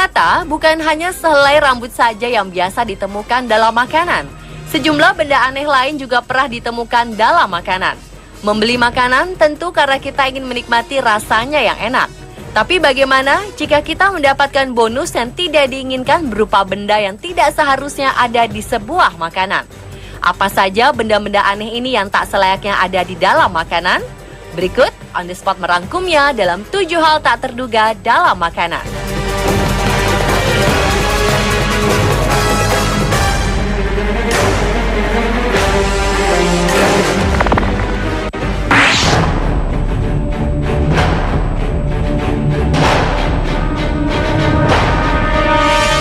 Ternyata bukan hanya sehelai rambut saja yang biasa ditemukan dalam makanan. Sejumlah benda aneh lain juga pernah ditemukan dalam makanan. Membeli makanan tentu karena kita ingin menikmati rasanya yang enak. Tapi bagaimana jika kita mendapatkan bonus yang tidak diinginkan berupa benda yang tidak seharusnya ada di sebuah makanan? Apa saja benda-benda aneh ini yang tak selayaknya ada di dalam makanan? Berikut On The Spot merangkumnya dalam 7 hal tak terduga dalam makanan.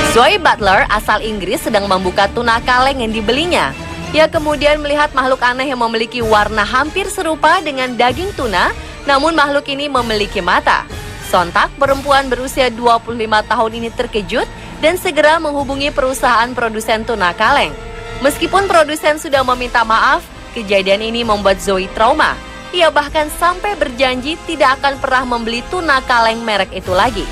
Zoe Butler asal Inggris sedang membuka tuna kaleng yang dibelinya. Ia kemudian melihat makhluk aneh yang memiliki warna hampir serupa dengan daging tuna, namun makhluk ini memiliki mata. Sontak, perempuan berusia 25 tahun ini terkejut dan segera menghubungi perusahaan produsen tuna kaleng. Meskipun produsen sudah meminta maaf, kejadian ini membuat Zoe trauma. Ia bahkan sampai berjanji tidak akan pernah membeli tuna kaleng merek itu lagi.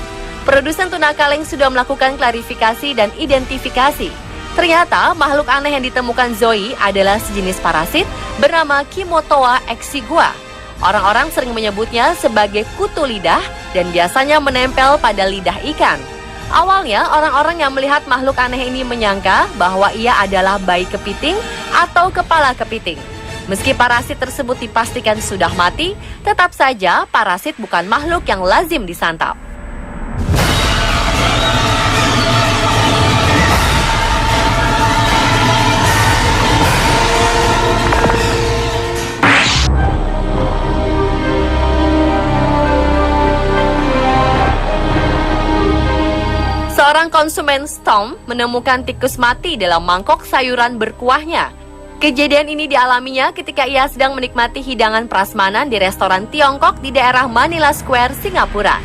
Produsen tuna kaleng sudah melakukan klarifikasi dan identifikasi. Ternyata makhluk aneh yang ditemukan Zoe adalah sejenis parasit bernama Kimotoa exigua. Orang-orang sering menyebutnya sebagai kutu lidah dan biasanya menempel pada lidah ikan. Awalnya orang-orang yang melihat makhluk aneh ini menyangka bahwa ia adalah bayi kepiting atau kepala kepiting. Meski parasit tersebut dipastikan sudah mati, tetap saja parasit bukan makhluk yang lazim disantap. Seorang konsumen Storm menemukan tikus mati dalam mangkok sayuran berkuahnya. Kejadian ini dialaminya ketika ia sedang menikmati hidangan prasmanan di restoran Tiongkok di daerah Manila Square, Singapura.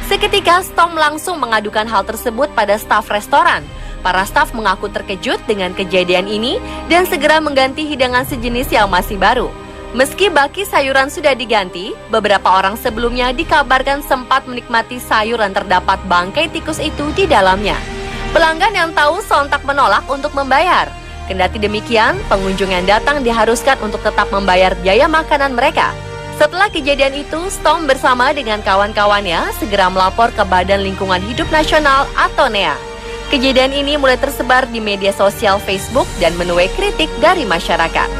Seketika Storm langsung mengadukan hal tersebut pada staf restoran. Para staf mengaku terkejut dengan kejadian ini dan segera mengganti hidangan sejenis yang masih baru. Meski baki sayuran sudah diganti, beberapa orang sebelumnya dikabarkan sempat menikmati sayur yang terdapat bangkai tikus itu di dalamnya. Pelanggan yang tahu sontak menolak untuk membayar. Kendati demikian, pengunjung yang datang diharuskan untuk tetap membayar biaya makanan mereka. Setelah kejadian itu, Storm bersama dengan kawan-kawannya segera melapor ke Badan Lingkungan Hidup Nasional atau NEA. Kejadian ini mulai tersebar di media sosial Facebook dan menuai kritik dari masyarakat.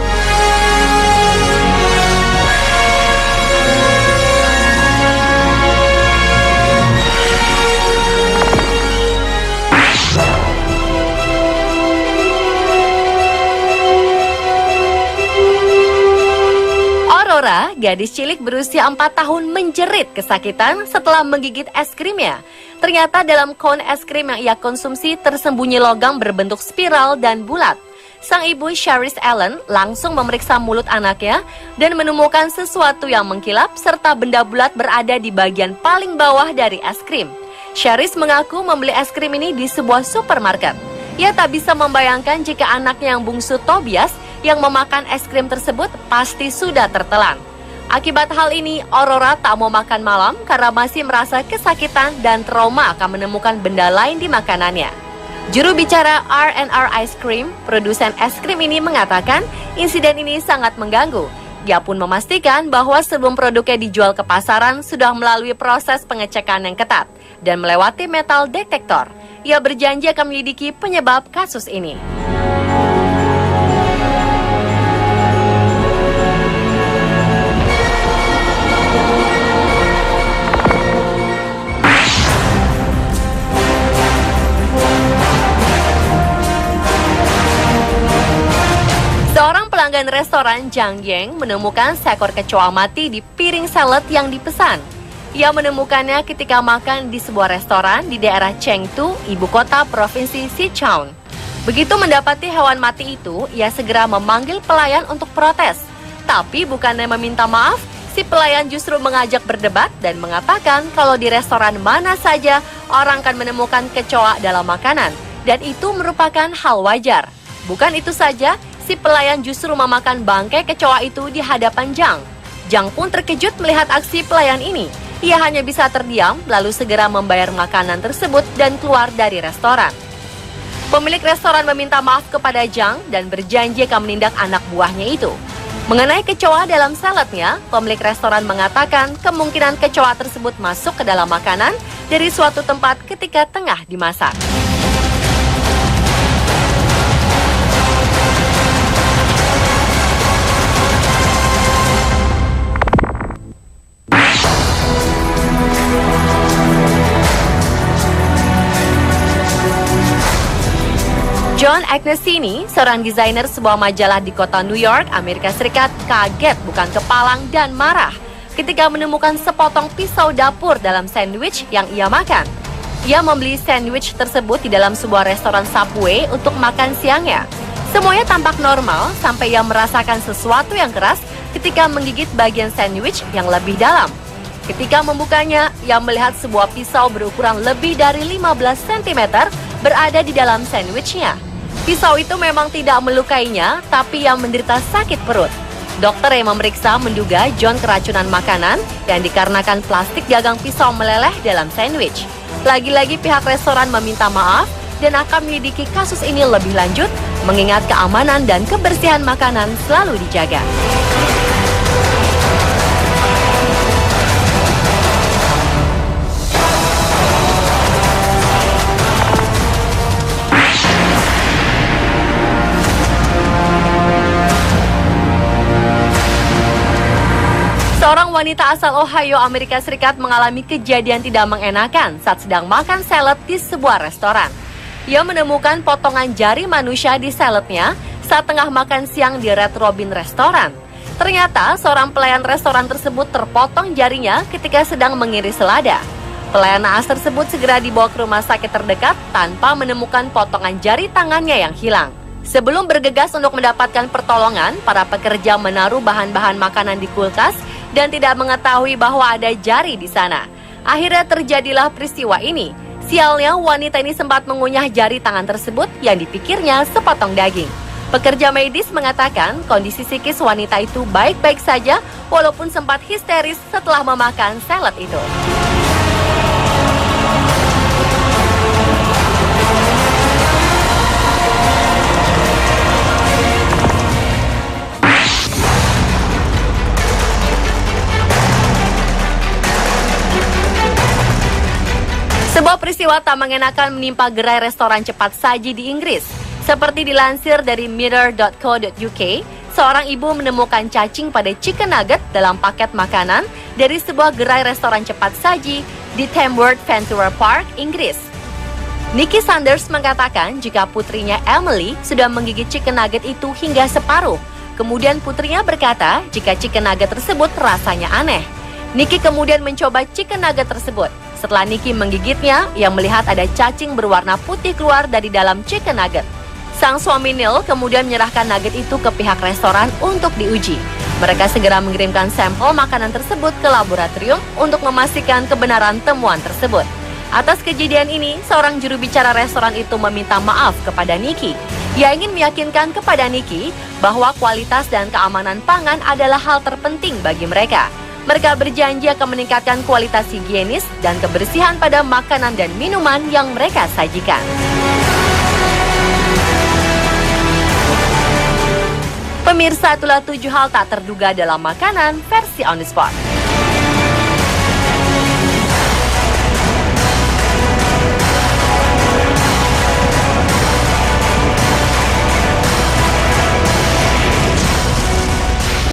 Aurora, gadis cilik berusia 4 tahun menjerit kesakitan setelah menggigit es krimnya. Ternyata dalam kon es krim yang ia konsumsi tersembunyi logam berbentuk spiral dan bulat. Sang ibu Charis Allen langsung memeriksa mulut anaknya dan menemukan sesuatu yang mengkilap serta benda bulat berada di bagian paling bawah dari es krim. Charis mengaku membeli es krim ini di sebuah supermarket. Ia tak bisa membayangkan jika anaknya yang bungsu Tobias yang memakan es krim tersebut pasti sudah tertelan. Akibat hal ini, Aurora tak mau makan malam karena masih merasa kesakitan dan trauma akan menemukan benda lain di makanannya. Juru bicara R&R Ice Cream, produsen es krim ini mengatakan insiden ini sangat mengganggu. Dia pun memastikan bahwa sebelum produknya dijual ke pasaran sudah melalui proses pengecekan yang ketat dan melewati metal detektor. Ia berjanji akan menyelidiki penyebab kasus ini. Seorang pelanggan restoran Jang Yang menemukan seekor kecoa mati di piring salad yang dipesan. Ia menemukannya ketika makan di sebuah restoran di daerah Chengdu, ibu kota provinsi Sichuan. Begitu mendapati hewan mati itu, ia segera memanggil pelayan untuk protes. Tapi bukannya meminta maaf, si pelayan justru mengajak berdebat dan mengatakan kalau di restoran mana saja orang akan menemukan kecoa dalam makanan. Dan itu merupakan hal wajar. Bukan itu saja, si pelayan justru memakan bangkai kecoa itu di hadapan Jang. Jang pun terkejut melihat aksi pelayan ini. Ia hanya bisa terdiam lalu segera membayar makanan tersebut dan keluar dari restoran. Pemilik restoran meminta maaf kepada Zhang dan berjanji akan menindak anak buahnya itu. Mengenai kecoa dalam saladnya, pemilik restoran mengatakan kemungkinan kecoa tersebut masuk ke dalam makanan dari suatu tempat ketika tengah dimasak. John Agnesini, seorang desainer sebuah majalah di kota New York, Amerika Serikat, kaget bukan kepalang dan marah ketika menemukan sepotong pisau dapur dalam sandwich yang ia makan. Ia membeli sandwich tersebut di dalam sebuah restoran Subway untuk makan siangnya. Semuanya tampak normal sampai ia merasakan sesuatu yang keras ketika menggigit bagian sandwich yang lebih dalam. Ketika membukanya, ia melihat sebuah pisau berukuran lebih dari 15 cm berada di dalam sandwichnya. Pisau itu memang tidak melukainya, tapi ia menderita sakit perut. Dokter yang memeriksa menduga John keracunan makanan yang dikarenakan plastik gagang pisau meleleh dalam sandwich. Lagi-lagi pihak restoran meminta maaf dan akan menyelidiki kasus ini lebih lanjut, mengingat keamanan dan kebersihan makanan selalu dijaga. Seorang wanita asal Ohio, Amerika Serikat mengalami kejadian tidak mengenakan saat sedang makan salad di sebuah restoran. Ia menemukan potongan jari manusia di saladnya saat tengah makan siang di Red Robin Restoran. Ternyata seorang pelayan restoran tersebut terpotong jarinya ketika sedang mengiris selada. Pelayan naas tersebut segera dibawa ke rumah sakit terdekat tanpa menemukan potongan jari tangannya yang hilang. Sebelum bergegas untuk mendapatkan pertolongan, para pekerja menaruh bahan-bahan makanan di kulkas dan tidak mengetahui bahwa ada jari di sana. Akhirnya terjadilah peristiwa ini. Sialnya, wanita ini sempat mengunyah jari tangan tersebut yang dipikirnya sepotong daging. Pekerja medis mengatakan kondisi psikis wanita itu baik-baik saja walaupun sempat histeris setelah memakan salad itu. Sebuah peristiwa tak mengenakan menimpa gerai restoran cepat saji di Inggris. Seperti dilansir dari mirror.co.uk, seorang ibu menemukan cacing pada chicken nugget dalam paket makanan dari sebuah gerai restoran cepat saji di Tamworth, Ventura Park, Inggris. Nikki Sanders mengatakan jika putrinya Emily sudah menggigit chicken nugget itu hingga separuh. Kemudian putrinya berkata jika chicken nugget tersebut rasanya aneh. Nikki kemudian mencoba chicken nugget tersebut. Setelah Nikki menggigitnya, ia melihat ada cacing berwarna putih keluar dari dalam chicken nugget. Sang suami Neil kemudian menyerahkan nugget itu ke pihak restoran untuk diuji. Mereka segera mengirimkan sampel makanan tersebut ke laboratorium untuk memastikan kebenaran temuan tersebut. Atas kejadian ini, seorang juru bicara restoran itu meminta maaf kepada Nikki. Ia ingin meyakinkan kepada Nikki bahwa kualitas dan keamanan pangan adalah hal terpenting bagi mereka. Mereka berjanji akan meningkatkan kualitas higienis dan kebersihan pada makanan dan minuman yang mereka sajikan. Pemirsa, itulah 7 hal tak terduga dalam makanan versi On The Spot.